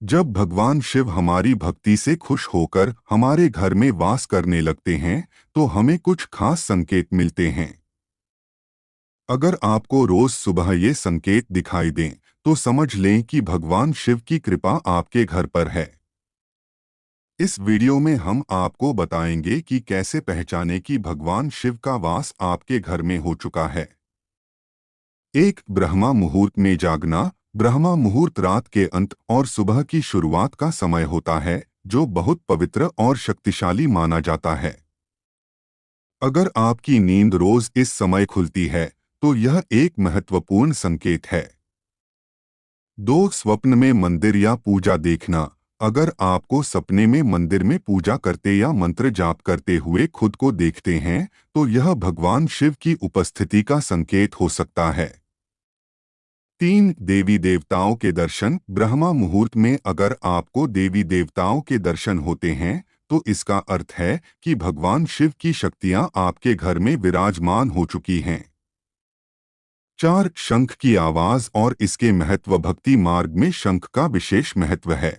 जब भगवान शिव हमारी भक्ति से खुश होकर हमारे घर में वास करने लगते हैं तो हमें कुछ खास संकेत मिलते हैं। अगर आपको रोज सुबह ये संकेत दिखाई दें तो समझ लें कि भगवान शिव की कृपा आपके घर पर है। इस वीडियो में हम आपको बताएंगे कि कैसे पहचानें कि भगवान शिव का वास आपके घर में हो चुका है। एक, ब्रह्मा मुहूर्त में जागना। ब्रह्मा मुहूर्त रात के अंत और सुबह की शुरुआत का समय होता है, जो बहुत पवित्र और शक्तिशाली माना जाता है। अगर आपकी नींद रोज इस समय खुलती है तो यह एक महत्वपूर्ण संकेत है। दो, स्वप्न में मंदिर या पूजा देखना। अगर आपको सपने में मंदिर में पूजा करते या मंत्र जाप करते हुए खुद को देखते हैं तो यह भगवान शिव की उपस्थिति का संकेत हो सकता है। तीन, देवी देवताओं के दर्शन। ब्रह्मा मुहूर्त में अगर आपको देवी देवताओं के दर्शन होते हैं तो इसका अर्थ है कि भगवान शिव की शक्तियां आपके घर में विराजमान हो चुकी हैं। चार, शंख की आवाज और इसके महत्व। भक्ति मार्ग में शंख का विशेष महत्व है।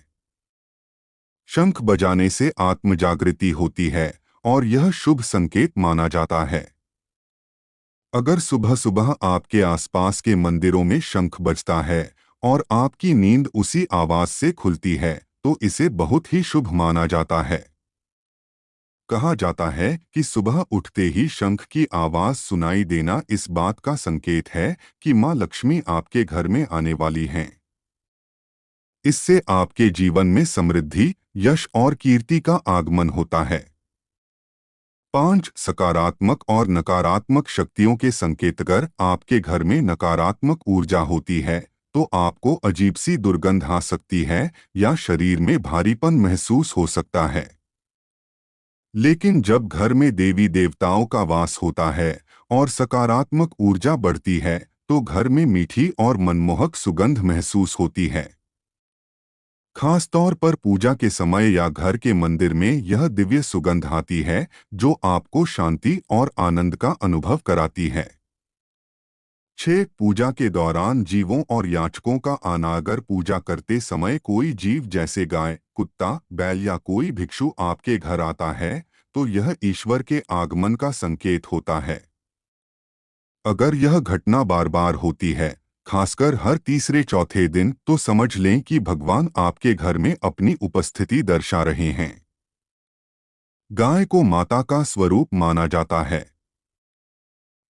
शंख बजाने से आत्म जागृति होती है और यह शुभ संकेत माना जाता है। अगर सुबह सुबह आपके आसपास के मंदिरों में शंख बजता है और आपकी नींद उसी आवाज से खुलती है तो इसे बहुत ही शुभ माना जाता है। कहा जाता है कि सुबह उठते ही शंख की आवाज सुनाई देना इस बात का संकेत है कि मां लक्ष्मी आपके घर में आने वाली हैं। इससे आपके जीवन में समृद्धि, यश और कीर्ति का आगमन होता है। पांच, सकारात्मक और नकारात्मक शक्तियों के संकेत। अगर आपके घर में नकारात्मक ऊर्जा होती है तो आपको अजीब सी दुर्गंध आ सकती है या शरीर में भारीपन महसूस हो सकता है। लेकिन जब घर में देवी देवताओं का वास होता है और सकारात्मक ऊर्जा बढ़ती है तो घर में मीठी और मनमोहक सुगंध महसूस होती है। खास तौर पर पूजा के समय या घर के मंदिर में यह दिव्य सुगंध आती है जो आपको शांति और आनंद का अनुभव कराती है। 6, पूजा के दौरान जीवों और याचकों का आना। अगर पूजा करते समय कोई जीव जैसे गाय, कुत्ता, बैल या कोई भिक्षु आपके घर आता है तो यह ईश्वर के आगमन का संकेत होता है। अगर यह घटना बार बार होती है, खासकर हर तीसरे चौथे दिन, तो समझ लें कि भगवान आपके घर में अपनी उपस्थिति दर्शा रहे हैं। गाय को माता का स्वरूप माना जाता है।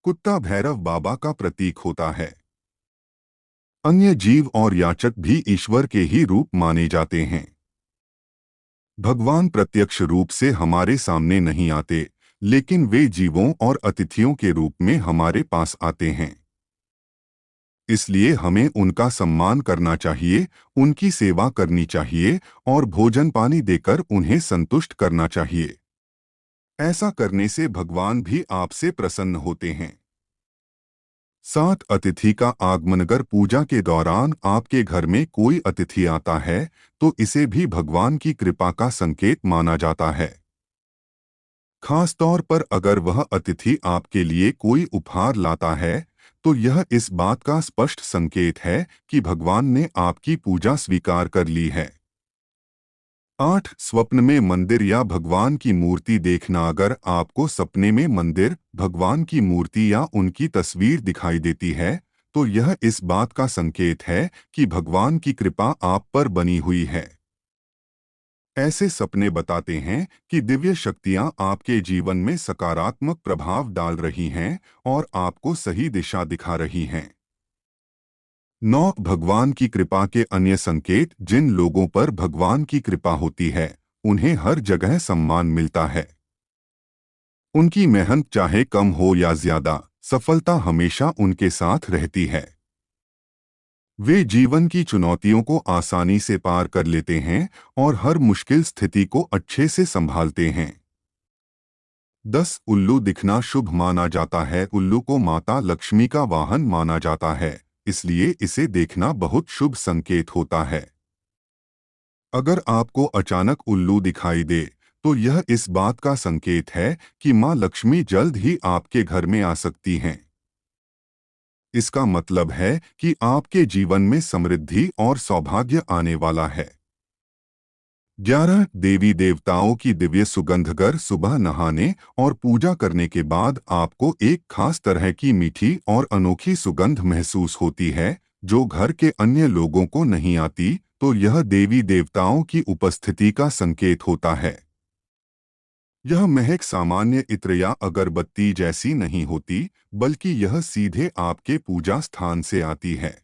कुत्ता भैरव बाबा का प्रतीक होता है। अन्य जीव और याचक भी ईश्वर के ही रूप माने जाते हैं। भगवान प्रत्यक्ष रूप से हमारे सामने नहीं आते, लेकिन वे जीवों और अतिथियों के रूप में हमारे पास आते हैं। इसलिए हमें उनका सम्मान करना चाहिए, उनकी सेवा करनी चाहिए और भोजन पानी देकर उन्हें संतुष्ट करना चाहिए। ऐसा करने से भगवान भी आपसे प्रसन्न होते हैं। 7, अतिथि का आगमन। अगर पूजा के दौरान आपके घर में कोई अतिथि आता है तो इसे भी भगवान की कृपा का संकेत माना जाता है। खास तौर पर अगर वह अतिथि आपके लिए कोई उपहार लाता है तो यह इस बात का स्पष्ट संकेत है कि भगवान ने आपकी पूजा स्वीकार कर ली है। 8, स्वप्न में मंदिर या भगवान की मूर्ति देखना। अगर आपको सपने में मंदिर, भगवान की मूर्ति या उनकी तस्वीर दिखाई देती है तो यह इस बात का संकेत है कि भगवान की कृपा आप पर बनी हुई है। ऐसे सपने बताते हैं कि दिव्य शक्तियां आपके जीवन में सकारात्मक प्रभाव डाल रही हैं और आपको सही दिशा दिखा रही हैं। 9, भगवान की कृपा के अन्य संकेत। जिन लोगों पर भगवान की कृपा होती है उन्हें हर जगह सम्मान मिलता है। उनकी मेहनत चाहे कम हो या ज्यादा, सफलता हमेशा उनके साथ रहती है। वे जीवन की चुनौतियों को आसानी से पार कर लेते हैं और हर मुश्किल स्थिति को अच्छे से संभालते हैं। 10, उल्लू दिखना शुभ माना जाता है। उल्लू को माता लक्ष्मी का वाहन माना जाता है, इसलिए इसे देखना बहुत शुभ संकेत होता है। अगर आपको अचानक उल्लू दिखाई दे तो यह इस बात का संकेत है कि मां लक्ष्मी जल्द ही आपके घर में आ सकती हैं। इसका मतलब है कि आपके जीवन में समृद्धि और सौभाग्य आने वाला है। 11 देवी देवताओं की दिव्य सुगंधगर सुबह नहाने और पूजा करने के बाद आपको एक खास तरह की मीठी और अनोखी सुगंध महसूस होती है जो घर के अन्य लोगों को नहीं आती, तो यह देवी देवताओं की उपस्थिति का संकेत होता है। यह महक सामान्य इत्र या अगरबत्ती जैसी नहीं होती, बल्कि यह सीधे आपके पूजा स्थान से आती है।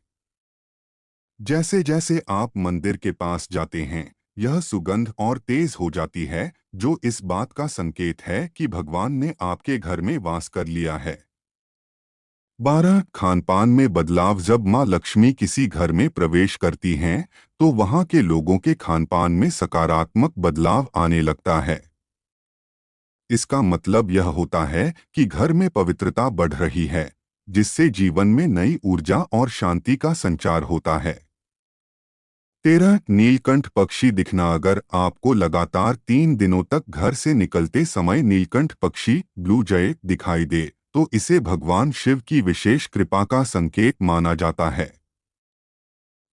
जैसे जैसे आप मंदिर के पास जाते हैं, यह सुगंध और तेज हो जाती है, जो इस बात का संकेत है कि भगवान ने आपके घर में वास कर लिया है। 12 खानपान में बदलाव। जब माँ लक्ष्मी किसी घर में प्रवेश करती हैं, तो वहाँ के लोगों के खानपान में सकारात्मक बदलाव आने लगता है। इसका मतलब यह होता है कि घर में पवित्रता बढ़ रही है, जिससे जीवन में नई ऊर्जा और शांति का संचार होता है। 13 नीलकंठ पक्षी दिखना। अगर आपको लगातार 3 दिनों तक घर से निकलते समय नीलकंठ पक्षी ब्लू जय दिखाई दे, तो इसे भगवान शिव की विशेष कृपा का संकेत माना जाता है।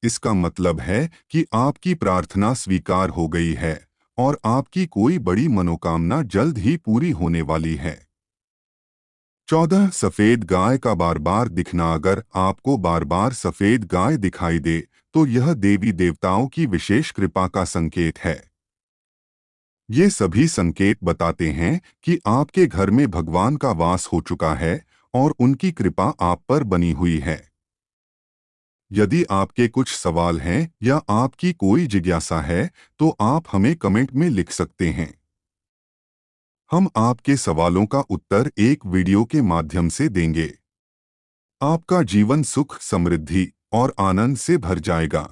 इसका मतलब है कि आपकी प्रार्थना स्वीकार हो गई है और आपकी कोई बड़ी मनोकामना जल्द ही पूरी होने वाली है। 14 सफेद गाय का बार बार दिखना। अगर आपको बार बार सफेद गाय दिखाई दे, तो यह देवी देवताओं की विशेष कृपा का संकेत है। ये सभी संकेत बताते हैं कि आपके घर में भगवान का वास हो चुका है और उनकी कृपा आप पर बनी हुई है। यदि आपके कुछ सवाल हैं या आपकी कोई जिज्ञासा है, तो आप हमें कमेंट में लिख सकते हैं। हम आपके सवालों का उत्तर एक वीडियो के माध्यम से देंगे। आपका जीवन सुख, समृद्धि और आनंद से भर जाएगा।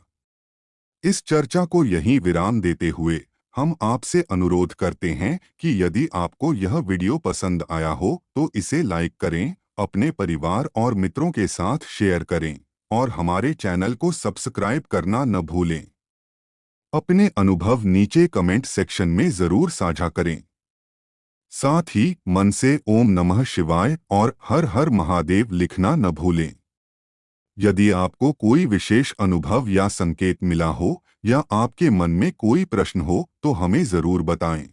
इस चर्चा को यहीं विराम देते हुए हम आपसे अनुरोध करते हैं कि यदि आपको यह वीडियो पसंद आया हो तो इसे लाइक करें, अपने परिवार और मित्रों के साथ शेयर करें और हमारे चैनल को सब्सक्राइब करना न भूलें। अपने अनुभव नीचे कमेंट सेक्शन में ज़रूर साझा करें। साथ ही मन से ओम नमः शिवाय और हर हर महादेव लिखना न भूलें। यदि आपको कोई विशेष अनुभव या संकेत मिला हो या आपके मन में कोई प्रश्न हो तो हमें ज़रूर बताएं।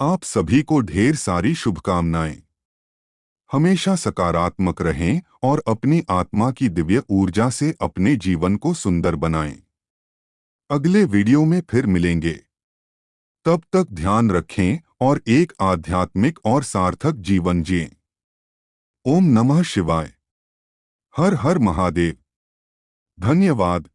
आप सभी को ढेर सारी शुभकामनाएं। हमेशा सकारात्मक रहें और अपनी आत्मा की दिव्य ऊर्जा से अपने जीवन को सुंदर बनाएं। अगले वीडियो में फिर मिलेंगे। तब तक ध्यान रखें और एक आध्यात्मिक और सार्थक जीवन जिएं। ओम नमः शिवाय। हर हर महादेव। धन्यवाद।